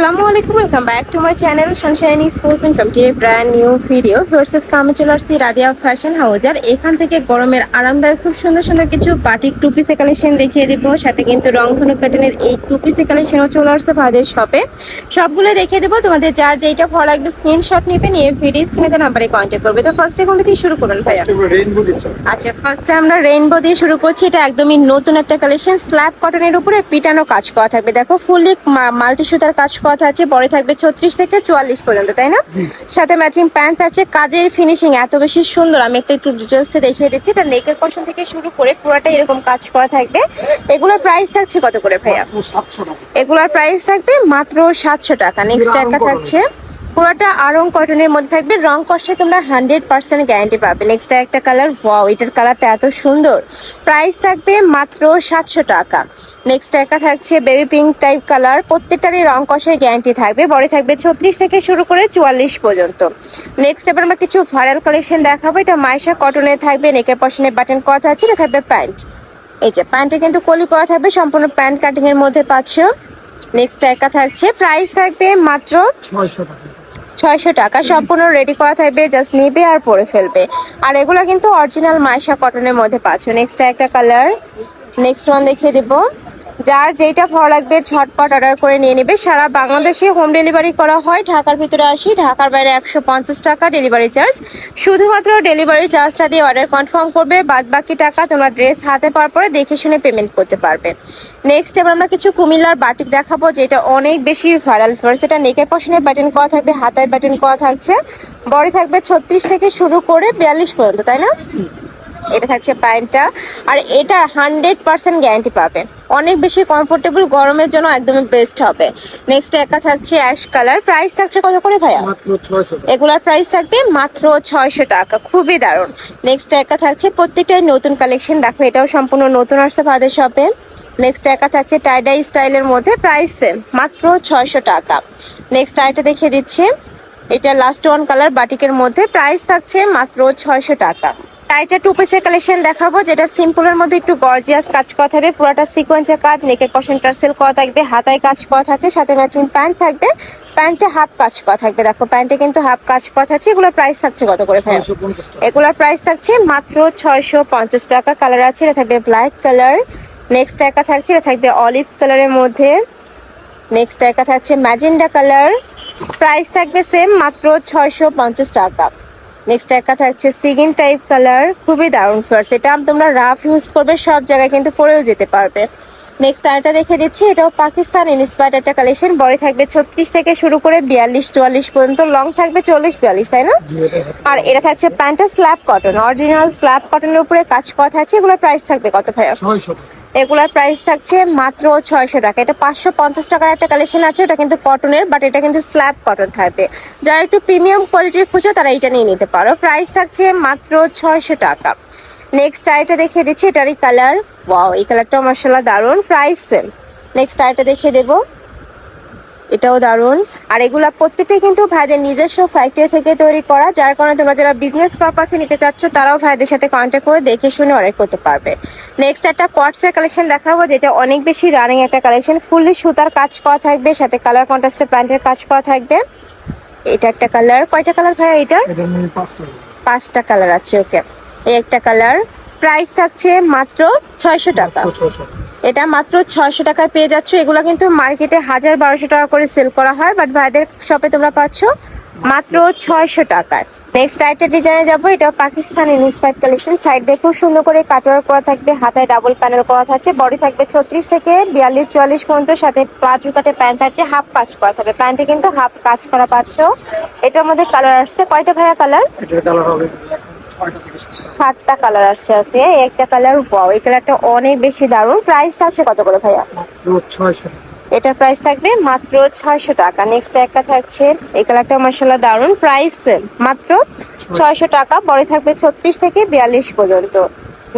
আসসালামু আলাইকুম, welcome back to my channel সানশাইনি স্পোর্টমেন্ট ফ্রম টে ব্র্যান্ড নিউ ভিডিও। ভার্সেস কামে চলে আসছি রাদিয়া ফ্যাশন হাউস। আর এখান থেকে গরমের আরামদায়ক খুব সুন্দর সুন্দর কিছু বাটিক টু পিসের কালেকশন দেখিয়ে দিব, সাথে কিন্তু রংধনু প্যাটার্নের এই টু পিসের কালেকশনও চলে আসছে ভাইদের শপে। সবগুলো দেখিয়ে দেবো, তোমাদের যার যেটা ভালো লাগবে স্ক্রিনশট নেবে, নিয়ে ভিডিও স্ক্রিনে নাম্বারে কন্ট্যাক্ট করবে। তো ফার্স্টে কোনটা দিয়ে শুরু করুন ভাইয়া? আচ্ছা, ফার্স্টে আমরা রেইনবো দিয়ে শুরু করছি। এটা একদমই নতুন একটা কালেকশন, স্ল্যাব কটনের উপরে পিটানো কাজ করা থাকবে। দেখো ফুললি মাল্টি সুতার কাজ কথা আছে, বড় থাকবে 36 থেকে 44 পর্যন্ত, তাই না? সাথে ম্যাচিং প্যান্ট আছে। কাজের ফিনিশিং এত বেশি সুন্দর, আমি একটু ডিটেলসে দেখিয়ে দিচ্ছি। এটা নেকের পোরশন থেকে শুরু করে পুরোটা এরকম কাজ করা থাকবে। এগুলোর প্রাইস থাকছে কত করে ভাইয়া? এগুলোর প্রাইস থাকবে মাত্র 700 টাকা। নেক্সট একটা থাকছে পুরোটা আরং কটনের মধ্যে থাকবে, রং কষে তোমরা 100% গ্যারান্টি পাবে। নেক্সট একটা কালার, ওয়াও এটার কালারটা এত সুন্দর, প্রাইস থাকবে মাত্র 700 টাকা। নেক্সট একটা থাকছে বেবি পিঙ্ক টাইপ কালার, প্রত্যেকটারই রং কষায় গ্যারান্টি থাকবে, বড় থাকবে 36 থেকে শুরু করে 44 পর্যন্ত। নেক্সট এবার আমরা কিছু ভাইরাল কালেকশন দেখাবো। এটা মাইশা কটনের থাকবে, নেকের পশনে বাটন করা আছে, এটা থাকবে প্যান্ট। এই যে প্যান্টে কিন্তু কলি করা থাকবে, সম্পূর্ণ প্যান্ট কাটিং এর মধ্যে পাচ্ছ। নেক্সট একটা থাকছে, প্রাইস থাকবে মাত্র 600 টাকা। সম্পূর্ণ রেডি করা থাকবে, জাস্ট নেবে আর পরে ফেলবে। আর এগুলো কিন্তু অরিজিনাল মাইশা কটনের মধ্যে পাচ্ছ। নেক্সট একটা কালার, নেক্সট ওয়ান দেখিয়ে দেবো। যার যেটা ভালো লাগবে ঝটপট অর্ডার করে নিয়ে নেবে। সারা বাংলাদেশে হোম ডেলিভারি করা হয়। ঢাকার ভিতরে 80, ঢাকার বাইরে 150 টাকা ডেলিভারি চার্জ। শুধুমাত্র ডেলিভারি চার্জটা দিয়ে অর্ডার কনফার্ম করবে, বাদ বাকি টাকা তোমরা ড্রেস হাতে পাওয়ার পরে দেখে শুনে পেমেন্ট করতে পারবে। নেক্সট এবার আমরা কিছু কুমিল্লার বাটিক দেখাবো, যেটা অনেক বেশি ভাইরাল। ফার্স্ট এটা নেকের পশনে বাটন করা থাকবে, হাতায় বাটন করা থাকছে, বডি থাকবে 36 থেকে শুরু করে 42 পর্যন্ত, তাই না? এটা থাকছে প্যান্টটা, আর এটা 100% গ্যারান্টি পাবে, অনেক বেশি কমফোর্টেবল, গরমের জন্য একদমই বেস্ট হবে। নেক্সট একটা থাকছে অ্যাশ কালার, প্রাইস থাকছে কত করে ভাইয়া? এগুলার প্রাইস থাকবে মাত্র 600 টাকা, খুবই দারুণ। নেক্সট একটা থাকছে প্রত্যেকটাই নতুন কালেকশন, দেখো এটাও সম্পূর্ণ নতুন আসছে ভাইদের শপে। নেক্সট একটা থাকছে টাইডাই স্টাইলের মধ্যে, প্রাইস সেম মাত্র 600 টাকা। নেক্সট আইটা দেখিয়ে দিচ্ছি, এটা লাস্ট ওয়ান কালার বাটিকের মধ্যে, প্রাইস থাকছে মাত্র 600 টাকা। টাইটা টু পিসের কালেকশন দেখাবো, যেটা সিম্পলের মধ্যে একটু গর্জিয়াস কাজ করা থাকবে, পুরোটা সিকোয়েন্সের কাজ, নেকের পশন টার্সেল করা থাকবে, হাতায় কাজ করা থাকছে, সাথে ম্যাচিং প্যান্ট থাকবে, প্যান্টে হাফ কাজ করা থাকবে। দেখো প্যান্টে কিন্তু হাফ কাজ করা থাকছে। এগুলোর প্রাইস থাকছে কত করে ভাই? এগুলোর প্রাইস থাকছে মাত্র 650 টাকা। কালার আছে, এটা থাকবে ব্ল্যাক কালার। নেক্সট একটা থাকছে, এটা থাকবে অলিভ কালারের মধ্যে। নেক্সট একটা থাকছে ম্যাজেন্ডা কালার, প্রাইস থাকবে সেম মাত্র 650 টাকা। নেক্সট একটা থাকছে সিগিন টাইপ কালার, খুবই দারুণ ফার্স। এটা তোমরা রাফ ইউজ করবে, সব জায়গায় কিন্তু পরেও যেতে পারবে। নেক্সট আরেকটা দেখে দিচ্ছি, এটাও পাকিস্তান ইন্সপায়ার্ড একটা কালেকশন, বডি থাকবে 36 থেকে শুরু করে 42-44 পর্যন্ত, লং থাকবে 40-42, তাই না? আর এটা থাকছে প্যান্টটা স্ল্যাব কটন, অরিজিনাল স্ল্যাব কটনের উপরে কাজ করা থাকছে। এগুলোর প্রাইস থাকবে কত ভাইয়া? এগুলার প্রাইস থাকছে মাত্র 600 টাকা। এটা 550 টাকার একটা কালেকশন আছে, ওটা কিন্তু কটনের, বাট এটা কিন্তু স্ল্যাব কটন থাকবে। যারা একটু প্রিমিয়াম কোয়ালিটির খুঁজো তারা এটা নিয়ে নিতে পারো, প্রাইস থাকছে মাত্র 600 টাকা। নেক্সট আইটা দেখিয়ে দিচ্ছি, এটারই কালার, ওয়াও এই কালারটাও মাশাআল্লাহ দারুণ, প্রাইস সেম। নেক্সট আইটা দেখিয়ে দেবো, এটাও দারুণ। আর এগুলা প্রত্যেকটাই কিন্তু ভাইদের নিজস্ব ফ্যাক্টরি থেকে তৈরি করা, যার কারণে তোমরা যারা বিজনেস পারপাসে নিতে চাচ্ছ তারাও ভাইদের সাথে কন্ট্যাক্ট করে দেখে শুনে অর্ডার করতে পারবে। নেক্সট একটা কোয়ার্টসের কালেকশন দেখাবো, যেটা অনেক বেশি রানিং একটা কালেকশন, ফুললি সুতার কাজ করা থাকবে, সাথে কালার কন্ট্রাস্টের প্যান্টের কাজ করা থাকবে। এটা একটা কালার, কয়টা কালার ভাইয়া এটার? 5টা কালার আছে, ওকে। এই একটা কালার, প্রাইস থাকছে মাত্র 600 টাকা। এটা মাত্র 600 টাকায় পেয়ে যাচ্ছ। এগুলো কিন্তু মার্কেটে 1000-1200 টাকা করে সেল করা হয়, বাট ভাইদের শপে তোমরা পাচ্ছ মাত্র 600 টাকায়। নেক্সট আইটের ডিজাইনে যাবো, এটা পাকিস্তানি ইন্সপায়ার্ড কালেকশন। সাইড দিয়ে খুব সুন্দর করে কাটওয়ার্ক করা থাকবে, হাতায় ডাবল প্যানেল করা থাকছে, বডি থাকবে 36 থেকে 42-44 পর্যন্ত, সাথে প্লাজো কাটে প্যান্ট আছে, হাফ কাজ করা থাকবে, প্যান্টে কিন্তু হাফ কাজ করা পাচ্ছ। এটার মধ্যে কালার আসছে কয়টা ভাইয়া? কালার 7টা কালার আসছে, ওকে। একটা কালার, ওয়াও এই কালারটা অনেক বেশি দারুণ, প্রাইস থাকছে কত করে ভাইয়া? 600। এটার প্রাইস থাকবে মাত্র 600 টাকা। নেক্সট একটা থাকছে, এই কালারটা মাশাআল্লাহ দারুণ, প্রাইস মাত্র 600 টাকা, বডি থাকবে 36 থেকে 42 পর্যন্ত।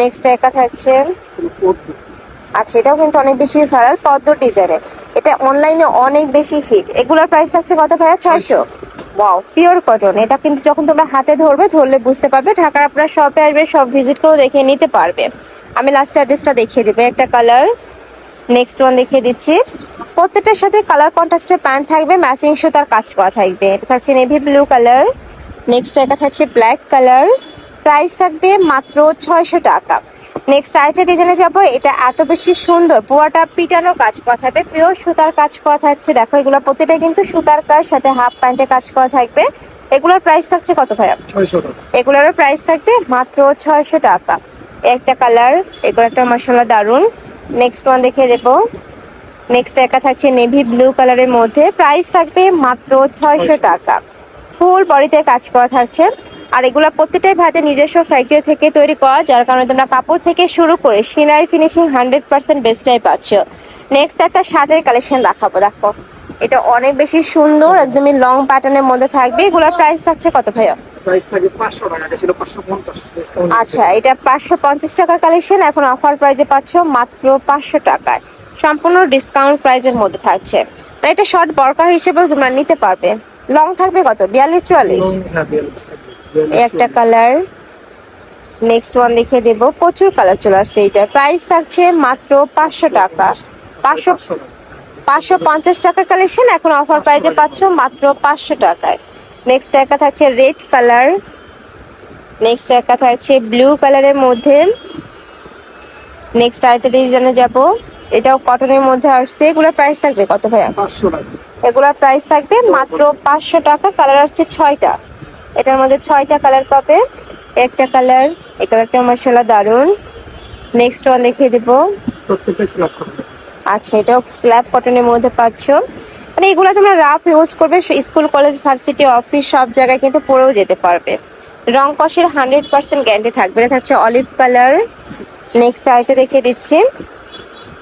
নেক্সট একটা থাকছে, আচ্ছা এটাও কিন্তু অনেক বেশি ভাইরাল, পদ্ম ডিজাইনের, এটা অনলাইনে অনেক বেশি হিট। এগুলোর প্রাইস থাকছে কত ভাইয়া? 600। ওয়াও পিওর কটন, এটা কিন্তু যখন তোমরা হাতে ধরলে বুঝতে পারবে। ঢাকার আপনারা শপে আসবে, সব ভিজিট করে দেখে নিতে পারবে। আমি লাস্ট অ্যাড্রেসটা দেখিয়ে দেবো, একটা কালার। নেক্সট ওয়ান দেখিয়ে দিচ্ছি, প্রত্যেকটার সাথে কালার কন্ট্রাস্টের প্যান্ট থাকবে, ম্যাচিং সুতার কাজ করা থাকবে। এটা থাকছে নেভি ব্লু কালার। নেক্সট এটা থাকছে ব্ল্যাক কালার। প্রাইস থাকবে মাত্র 600 টাকা। নেক্সট আরেকটা ডিজাইনে যাবো। এটা এত বেশি সুন্দর, পুরোটা পিটানো কাজ করা থাকবে, পিওর সুতার কাজ করা থাকছে। দেখো এগুলো প্রত্যেকটা কিন্তু সুতার কাজ, সাথে হাফ প্যান্টে কাজ করা থাকবে। এগুলোর প্রাইস থাকছে কত ভাইয়া? 600 টাকা। এগুলোর প্রাইস থাকবে মাত্র 600 টাকা। একটা কালার, এগুলো একটা মশলা দারুন। নেক্সট ওয়ান দেখিয়ে দেবো। নেক্সট একটা থাকছে নেভি ব্লু কালারের মধ্যে, প্রাইস থাকবে মাত্র 600 টাকা। ফুল বডিতে কাজ করা থাকছে। আর এগুলো প্রত্যেকটাই ভাতে নিজস্ব ফ্যাক্টরি থেকে তৈরি করা, যার কারণে তোমরা কাপড় থেকে শুরু করে সেলাই ফিনিশিং 100% বেস্টটাই পাচ্ছ। নেক্সট একটা শার্টের কালেকশন দেখাবো। দেখো এটা অনেক বেশি সুন্দর, একদমই লং প্যাটার্নের মধ্যে থাকবে। এগুলোর প্রাইস থাকছে কত ভাইয়া? প্রাইস থাকে 500 টাকা, এটা ছিল 550 ডিসকাউন্ট। আচ্ছা, এটা 550 টাকার কালেকশন, এখন অফার প্রাইসে পাচ্ছ মাত্র 500 টাকায়। সম্পূর্ণ ডিসকাউন্ট প্রাইসের মধ্যে থাকছে। মানে এটা শর্ট বরকা হিসেবে তোমরা নিতে পারবে। লং থাকবে কত? 42-44। হ্যাঁ 42 টাকা। একটা কালার। নেক্সট ওয়ান দেখিয়ে দেবো। প্রচুর কালার চলে আসছে। এইটার প্রাইস থাকছে মাত্র 500 টাকা। 550 টাকার কালেকশন, এখন অফার প্রাইসে পাচ্ছ মাত্র 500 টাকায়। নেক্সট একটা থাকছে রেড কালার। নেক্সট একটা থাকছে ব্লু কালারের মধ্যে। নেক্সট আরেকটা ডিজাইনে যাব। এটাও কটনের মধ্যে আসছে। এগুলোর প্রাইস থাকবে কত ভাইয়া? 500 টাকা। এগুলোর প্রাইস থাকবে মাত্র 500 টাকা। কালার আসছে 6টা। এটার মধ্যে 6টা কালার পাবে। একটা কালার, এই কালারটা মশলা দারুন। নেক্সট ওয়ান দেখিয়ে দেবো। প্রত্যেকটা সিলেক্ট করতে। আচ্ছা, এটাও স্ল্যাব কটনের মধ্যে পাচ্ছ। মানে এগুলো তোমরা রাফ ইউজ করবে, স্কুল কলেজ ভার্সিটি অফিস সব জায়গায় কিন্তু পরেও যেতে পারবে। রং কষের 100% গ্যারান্টি থাকবে। এটা থাকছে অলিভ কালার। নেক্সট আরেকটা দেখিয়ে দিচ্ছি।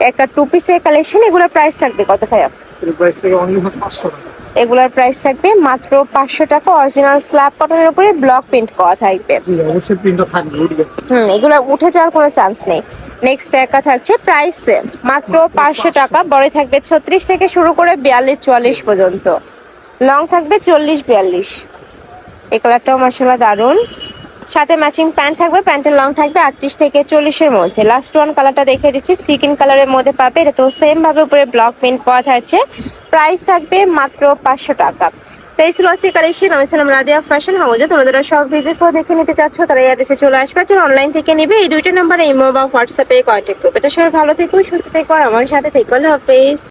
একটা টু পিসের কালেকশন। এগুলোর প্রাইস থাকবে কত ভাইয়া? এর প্রাইস থাকে অনলি 500 টাকা। এগুলোর প্রাইস থাকবে মাত্র 500 টাকা। অরিজিনাল স্ল্যাব কটনের উপরে ব্লক প্রিন্ট করা থাকবে। জি অবশ্যই প্রিন্টটা থাকবে, উঠবে। এগুলো উঠে যাওয়ার কোনো চান্স নেই। নেক্সট একা থাকছে প্রাইস মাত্র 500 টাকা। বড় থাকবে 36 থেকে শুরু করে 42-44 পর্যন্ত। লং থাকবে 40-42। এই কালারটাও মশলা দারুন। সাথে ম্যাচিং প্যান্ট থাকবে, প্যান্টের লং থাকবে 38 থেকে 40-এর মধ্যে। লাস্ট ওয়ান কালারটা দেখিয়ে দিচ্ছি, সিকিন কালারের মধ্যে পাবে। এটা তো সেম ভাবে উপরে ব্লক প্রিন্ট করা থাকছে। প্রাইস থাকবে মাত্র 500 টাকা। তো এই ছিল আজকে কালেকশন। আমি ছিলাম রাদিয়া ফ্যাশন হাউসে। তোমরা সব ভিজিট করে দেখে নিতে চাচ্ছ, তারা এই অ্যাড্রেসে চলে আসবে। যারা অনলাইন থেকে নিবে এই দুইটা নাম্বারে ইমো বা হোয়াটসঅ্যাপে কন্ট্যাক্ট করবে। তো সবাই ভালো থেকো, সুস্থ থেকো, আর আমার সাথে থেকো। আল্লাহ হাফেজ।